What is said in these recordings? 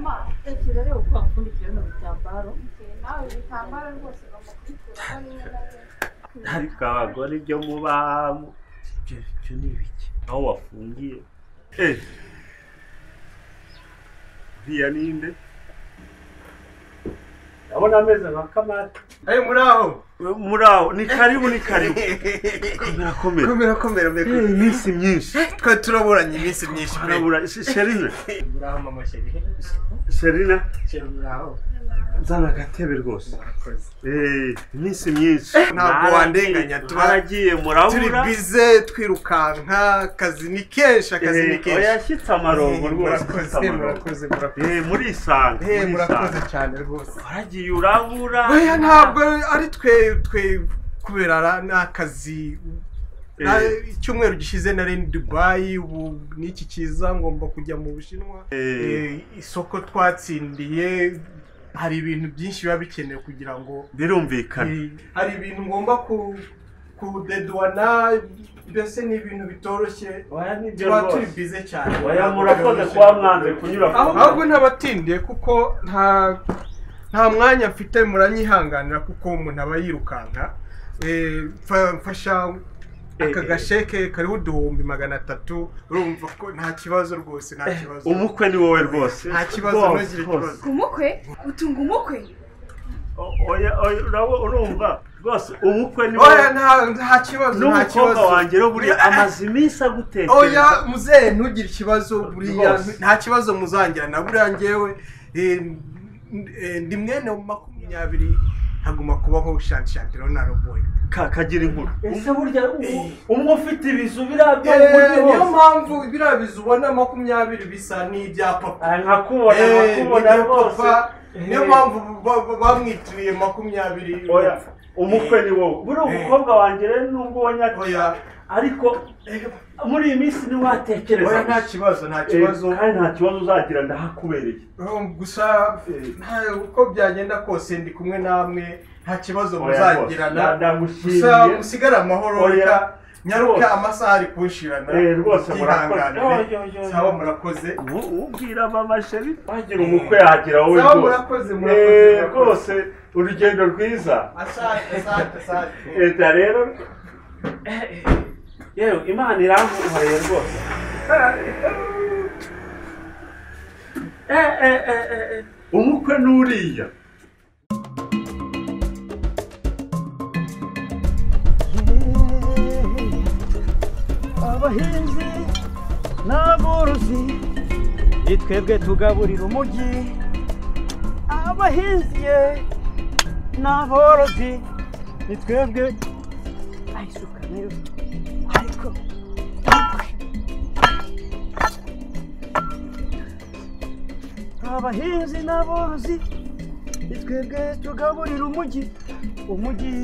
mama Ekira rero kwakundikira no bitambaro. nawe ibitambaro rwose bamukura n'imwe ariko abagore ibyo mubamo ibyo ni ibiki aho wafungiye uriya ninde ndabona ameze nka Kamari muraho ni karibu komera iminsi myinshi twe turaburanye iminsi myinshi turabura Sherine muraho mama Sherine muraho zana agatebe rwose iminsi myinshi ntabwo wandenganya turagiye murabura turi bize twirukanka akazi ni kenshi yashyitse amarongo rwose murakoze muri isanga murakoze cyane rwose waragiye urabura oya ntabwo ari twe kubera n'akazi icyumweru gishize nari Dubai ubu niki kiza ngomba kujya mu Bushinwa isoko twatsindiye hari ibintu byinshi biba bikenewe kugira ngo birumvikana hari ibintu ngomba kudedwana mbese ni ibintu bitoroshye tuba turi bize cyane murakoze kuba mwanze kunyura ahubwo ntabatindiye kuko nta mwanya mfite muranyihanganira kuko umuntu aba yirukanka mfasha aka gasheke kariho 300 urumva ko nta kibazo rwose nta kibazo umukwe ni wowe rwose nta kibazo ntugire ikibazo umukwe utunga umukwe oya urumva rwose umukwe ni wowe oya nta kibazo n'umukobwa wanjye rero buriya amaze iminsi agutekera oya muzehe ntugire ikibazo buriya nta kibazo muzangira na buriya ngewe ndi mwene 20 haguma kubaho shantiro na roboy kagira inkuru ese burya umwe ufite ibizu birabyo niyo mpamvu birabizu ubona 20 bisa n'ibya papa nkakubona rwose niyo mpamvu bamwitiriye 20 oya umukwe ni wowe buri umukobwa wanjye rero nubwo wanyakira ariko muri iyi minsi ni watekereza oya nta kibazo kandi nta kibazo uzagira ndahakubereye gusa uko byagenda kose ndi kumwe namwe nta kibazo muzagirana gusa musigara amahoro nyaruka amasaha ari kunshirana rwose murakoze sawa murakoze ubwira mama Sheri bagira umukwe yagira wowe sawa murakoze rwose urugendo rwiza asante rero yewe Imana iranguhaye rwose umukwe nuriya abahinzi n'aborozi twebwe tugaburira umujyi abahinzi n'aborozi twebwe ayisuka nayo ariko abahinzi n'aborozi twebwe tugaburira umujyi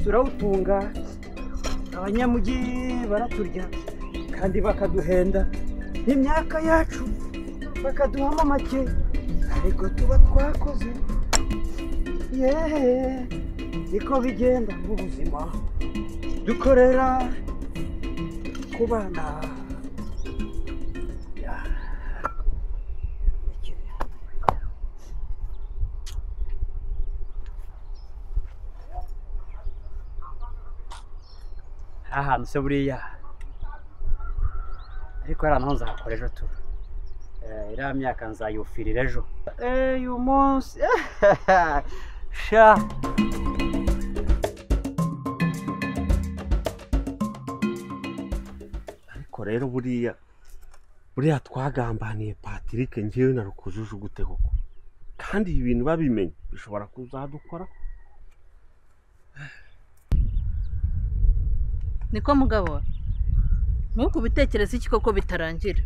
turawutunga abanyamujyi baraturya kandi bakaduhenda imyaka yacu bakaduhamo make ariko tuba twakoze niko bigenda mu buzima dukorera ku bana ahantu se buriya ariko hari ahantu nzahakora ejo tu iriya myaka nzayufirira ejo uyu munsi sha ariko rero buriya twagambaniye Patrick ngewe na Rukujuje gute koko kandi ibi bintu babimenye bishobora kuzadukora niko mugabo nkuko bitekereza iki koko bitarangira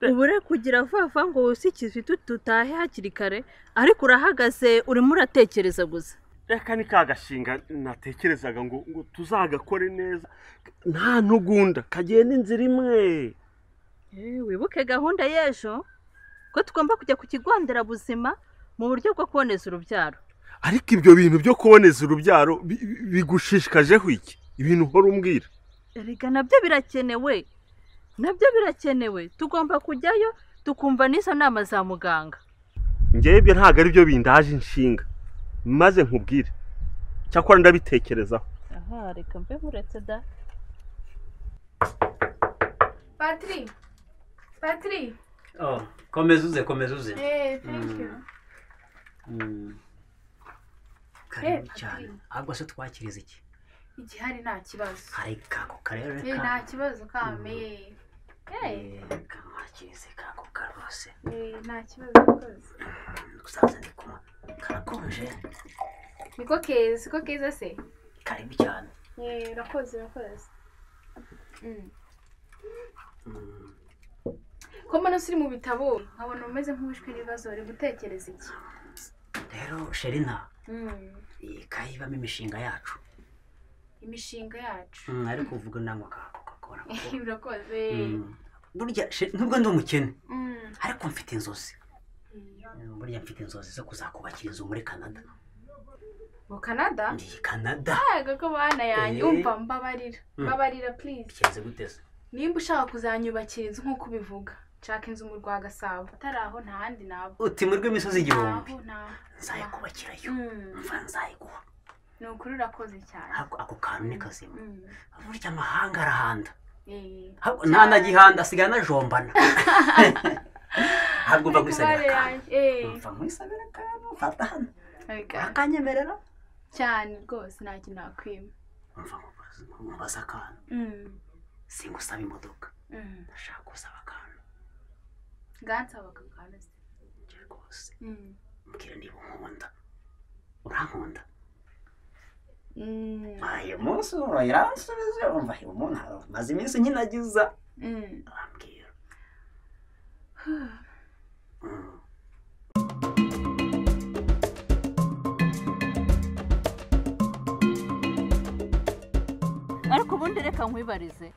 ubure kugira vuba ngo usikize tutahe hakiri kare ariko urahagaze urimo uratekereza gusa reka ni kagashinga natekerezaga ngo tuzagakore neza nta ntugunda kagenda inzira imwe wibuke gahunda y'ejo ko tugomba kujya ku kigo nderabuzima mu buryo bwo kuboneza urubyaro ariko ibyo bintu byo kuboneza urubyaro bigushishikajeho iki ibintu uhora umbwira erega nabyo birakenewe tugomba kujyayo tukumva n'izo nama za muganga. ngewe ibyo ntabwo ari byo bindaje inshinga maze nkubwire cyakora ndabitekerezaho. Aha, reka mbe nkuretse da. Patri. Oh, komeza uze. Thank you. Karibu cyane. Ahubwo se twakiriza iki? Igihari nta kibazo. Hari kako karere ka. Nta kibazo kame. Kamwakirize kako karose. Nta kibazo rwose. Gusaza ndikuma. Karakonje. Niko keza se. Karibu cyane. Urakoze. Ko mbona usiri mu bitabo nkabona umeze nk'uwishwe n'ibibazo uri gutekereza iki? Rero Sherina, ikayibamo imishinga yacu. Imishinga yacu? Ariko uvuga nangwa kakora. Urakoze. Burya nubwo ndi umukene, ariko mfite inzozi. Burya mfite inzozi zo kuzakubakira inzu muri Canada. Mu Canada? Ndi Canada. Gako bana yanjye umva mbabarira please. Bikenze guteze. Nimba ushaka kuzanyubakira inzu nk'uko ubivuga, nshaka inzu mu rwa Gasabo. Ataraho nta handi nabo. Uti mu rw'imisozi igihumbi. Ntaho. Nzayikubakirayo. Mva nzayiguha. Ni ukuri urakoze cyane. Ako kantu ni kazima. Burya amahanga arahanda. Nta na gihanda asigaye anajombana. Ahubwo bagusabira akantu. Mva nkwisabira akantu. Fata hano. Akanyemerera? Cyane rwose nta kintu nakwima. Mva mubaza akantu. Singusaba imodoka. Ndashaka gusaba akantu. Gansaba akantu se. Rwose. Mbwira niba unkunda. Urankunda? Ayo munsi iransubize umva uyu muntu maze iminsi nkinagiza. Arambwira. Ariko ubundi reka nkwibarize.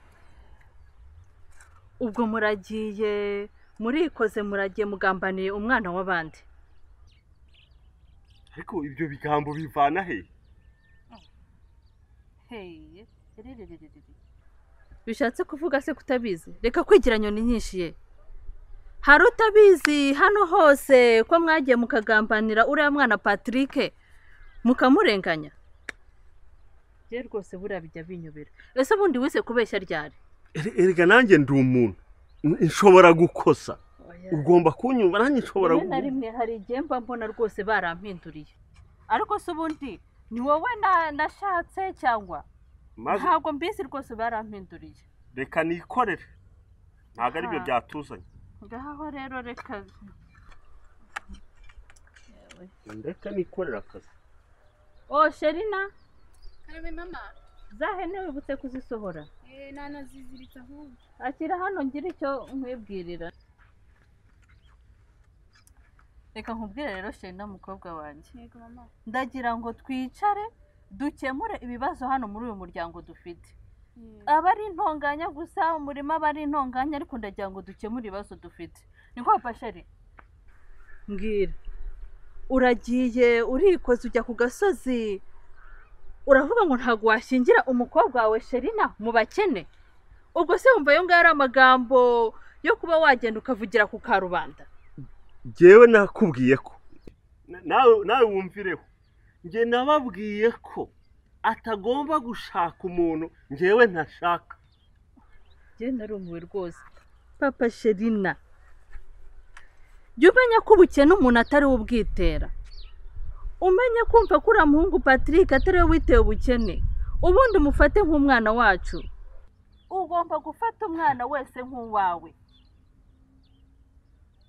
Ubwo muragiye murikoze muragiye mugambaniye umwana w'abandi. Ariko ibyo bigambo bivana he? Bishatse kuvuga se kutabizi? Reka kwigira nyoni nyinshi ye. Hari utabizi hano hose ko mwagiye mukagambanira uriya mwana Patrick mukamurenganya? Je rwose buriya bijya binyobera. Ese bundi wise kubeshya ryari? Erega nanjye ndi umuntu nshobora gukosa. Ugomba kunyumva nanjye nshobora gukora. Rimwe hari igemba mbona rwose barampinduriye. Ariko se ubundi ni wowe nashatse cyangwa? Ntabwo mbizi rwose barampinduriye. Reka nikorere. Ntabwo ari byo byatuzanye. Ngaho rero reka. Reka nikorera akazi. Oh Sherina. Karabe mama. Zahene wibutse kuzisohora. Nanaziziritse ahubwo. Akira hano ngira icyo nkwibwirira. Reka nkubwire rero Sherina mukobwa wanjye. Yego mama. Ndagira ngo twicare dukemure ibibazo hano muri uyu muryango dufite. Abari intonganya gusa umurima bari intonganya ariko ndagira ngo dukemure ibibazo dufite. Niko papa Sheri. Mbwira. Uragiye urikoze ujya ku gasozi. Uravuga ngo ntago washingira umukobwa wawe Sherina mu bakene. Ubwo se wumva yo ngara amagambo yo kuba wagenda ukavugira ku karubanda. Jewe nakubwiye ko nawe wumvireho. Nge nababwiye ko atagomba gushaka umuntu ngewe ntashaka. Je narumuwe rwose. Papa Sherina. Jya umenya ko ubukene umuntu atari ubwitera. Umenya kumva ko uriya muhungu Patrick atari we witeye ubukene. Ubundi mufate nk'umwana wacu. Ugomba gufata umwana wese nk'uwawe.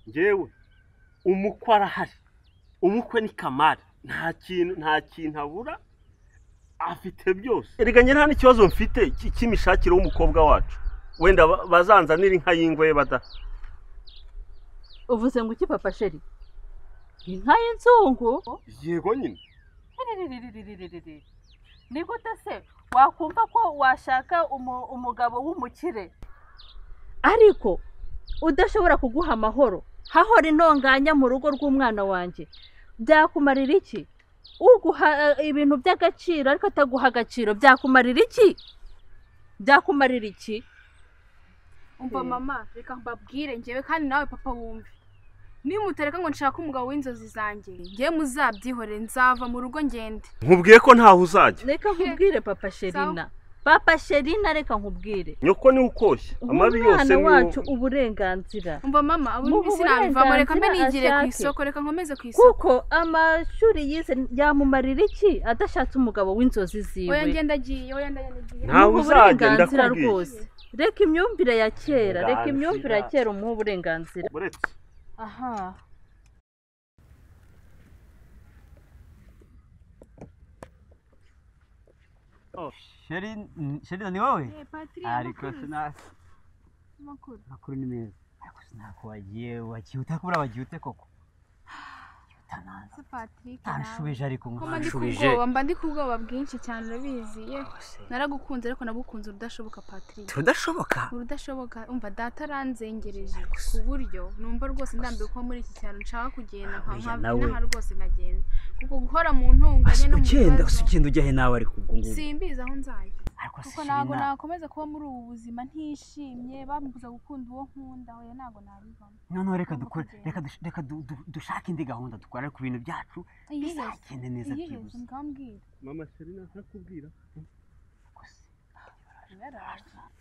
Ngewe umukwe arahari. Umukwe ni Kamari. Nta kintu abura. Afite byose. Erega nta n'ikibazo mfite cy'imishakire w'umukobwa wacu. Wenda bazanzanira inka y'ingwe bada. Uvuze ngo iki Papa Sheri? Inka y'inzungu? Yego nyine. Ni gute se wakumva ko washaka umugabo w'umukire ariko udashobora kuguha amahoro hahora intonganya mu rugo rw'umwana wanjye? Byakumarira iki? Uguha ibintu by'agaciro ariko ataguha agaciro byakumarira iki? Byakumarira iki? umva mama reka mbabwire njyewe kandi nawe papa wumve nimutereka ngo nshaka umugabo w'inzozi zanjye ngiye muzabyihorere nzava mu rugo ngende nkubwiye ko ntaho uzajya reka nkubwire papa Sherina papa Sherina reka nkubwire nyoko ni ukoshye amabi yose umwana wacu uburenganzira umva mama abo sinabivamo reka mbe nigire ku isoko reka nkomeze ku isoko kuko amashuri yize yamumarira iki adashatse umugabo w'inzozi ziwe oya ngenda agiye ntaho uzajya ndakubwiye rwose reka imyumvire ya kera reka imyumvire ya kera umuha uburenganzira aha Sherina ni wowe ariko makuru ni meza ariko sinako wagiye utakubura wagiye ute koko se Patrick tanshubije ariko nshubije mba ndi kubwoba bwinshi cyane urabizi naragukunze ariko nagukunze udashoboka Patrick udashoboka umva data aranzengereje ku buryo numva rwose ndambiwe ko muri iki cyaro nshaka kugenda nka rwose nkagenda kuko guhora mu ntunganye no mu ugenda ujya he nawe ariko ubwo ngubu simbiza aho nzaye kuko ntabwo nakomeza kuba muri ubu buzima ntishimye bambuza gukunda uwo nkunda oya ntabwo nabivamo noneho reka dushake indi gahunda dukora ku bintu byacu bizagende neza byibuze mama Sherina ntakubwira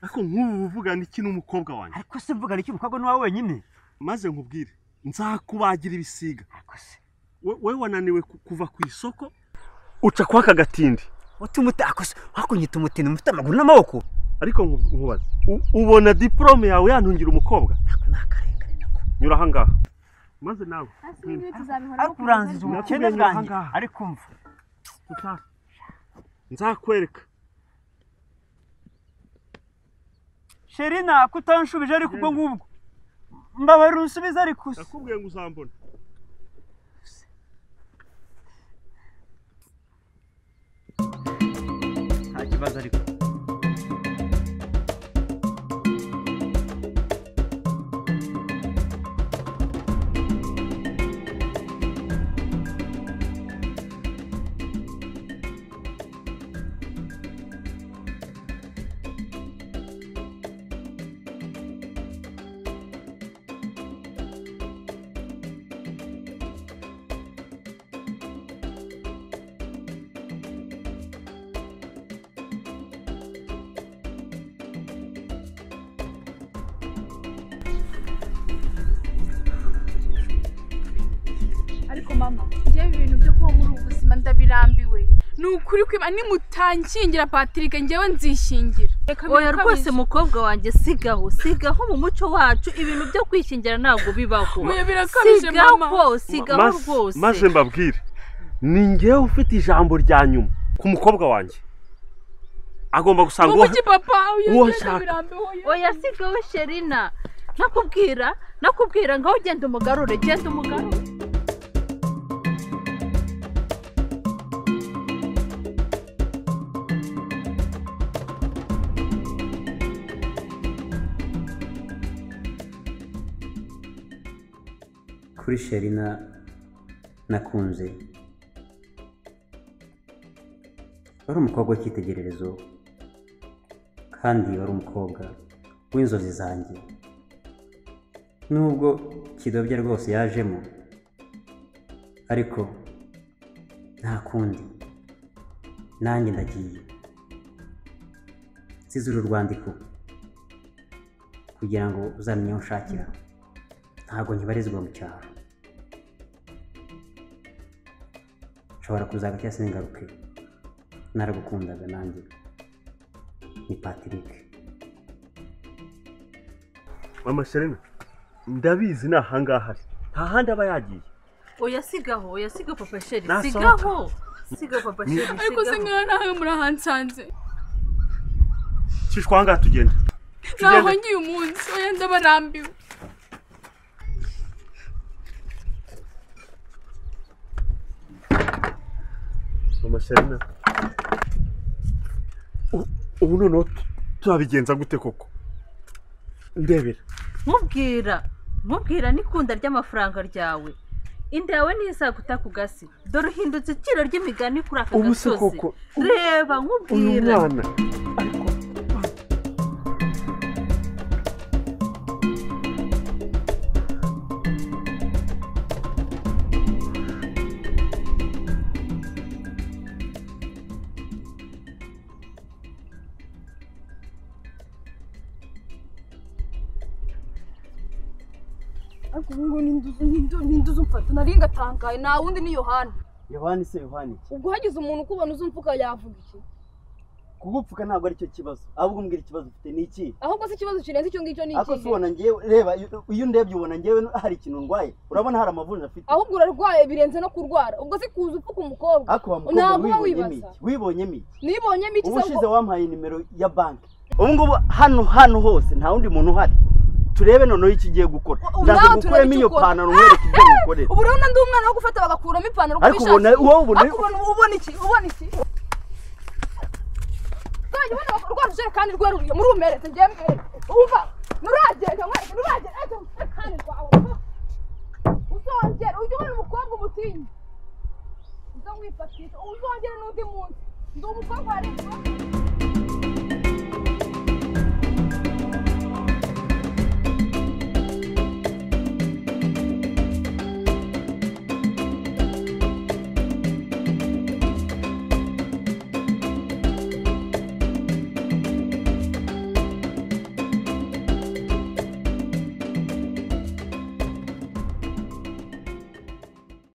ariko nk'ubu uvugana iki n'umukobwa wanjye ariko se mvugana iki umukobwa ni wawe wenyine maze nkubwire nzakubagira ibisiga we wananiwe kuva ku isoko uca kwa kagatindi wakunyita umutindi mufite amaguru n'amaboko ariko nkubaza ubona diplome yawe yantungira umukobwa nyura aha ngaha maze nawe ariko uranziza ubukene bwanjye ariko mva nzakwereka Sherina kutanshubije ariko ubwo ngubwo mbabarira unsubize ariko nakubwiye ngo uzambona nta kibazo ariko ariko mama njyewe ibintu byo kuba muri ubu buzima ndabirambiwe ni ukuri kwiba nimutankingira Patrick njyewe nzishingira oya rwose mukobwa wanjye sigaho mu muco wacu ibintu byo kwishingira ntabwo bibaho oya birakabije mama sigaho rwose maze mbabwire ni njyewe ufite ijambo rya nyuma ku mukobwa wanjye agomba gusanga uwo nshaka oya sigaho Sherina nakubwira ngaho genda umugarure kuri Sherina nakunze wari umukobwa w'icyitegererezo kandi wari umukobwa w'inzozi zanjye nubwo kidobya rwose yajemo ariko nta kundi nanjye ndagiye nsize uru rwandiko kugira ngo uzamenye aho ushakira ntabwo nkibarizwa mu cyaro nshobora kuzaga cyangwa se ngaruke naragukundaga nanjye ni Patrick mama Sherina ndabizi ni ahangaha nta handi aba yagiye oya sigaho papa Sheri sigaho papa Sheri ariko se nkana nawe murahansanze cishwa ngaha tugenda naho ngiye umunsi oya ndabarambiwe mama Sherina ubu noneho turabigenza gute koko ndebera mubwira n'ikunda ry'amafaranga ryawe inda yawe ntizaguta ku gasi dore uhindutse iciro ry'imigani kuri aka gasozi reba nkubwira uyu mwana ariko ariko ubu ninduze umfata nari ngatangaye nta wundi ni Yohani. Yohani se Yohani ubwo hagize umuntu ukubona uzumfuka yavuga iki? kugupfuka ntabwo ari cyo kibazo ahubwo umbwira ikibazo ufite ni iki ahubwo si ikibazo kirenze icyo ngicyo ni iki? ako subona ngewe reba iyo ndebye ubona ngewe hari ikintu ndwaye urabona hari amavunja afite ahubwo urarwaye birenze no kurwara ubwo si kuza upfuka umukobwa ako wamukobwa wibonye miki nibonye miki ubushize wampaye nimero ya banki ubu ngubu hano hose nta wundi muntu uhari turebe noneho iki giye gukora ndaza gukuramo iyo pantaro nkwereke ibyo ngukorera ubu rero ndi umwana wo gufata bagakuramo ipantaro ariko ubona iki Kaya bana rwaruje kandi rweruriye muri umeretse ngemwe umva nuragenda kandi rwawe uzongera ujye ubona umukobwa umutinyi uzamwifatisha uzongera n'undi munsi ndi umukobwa wa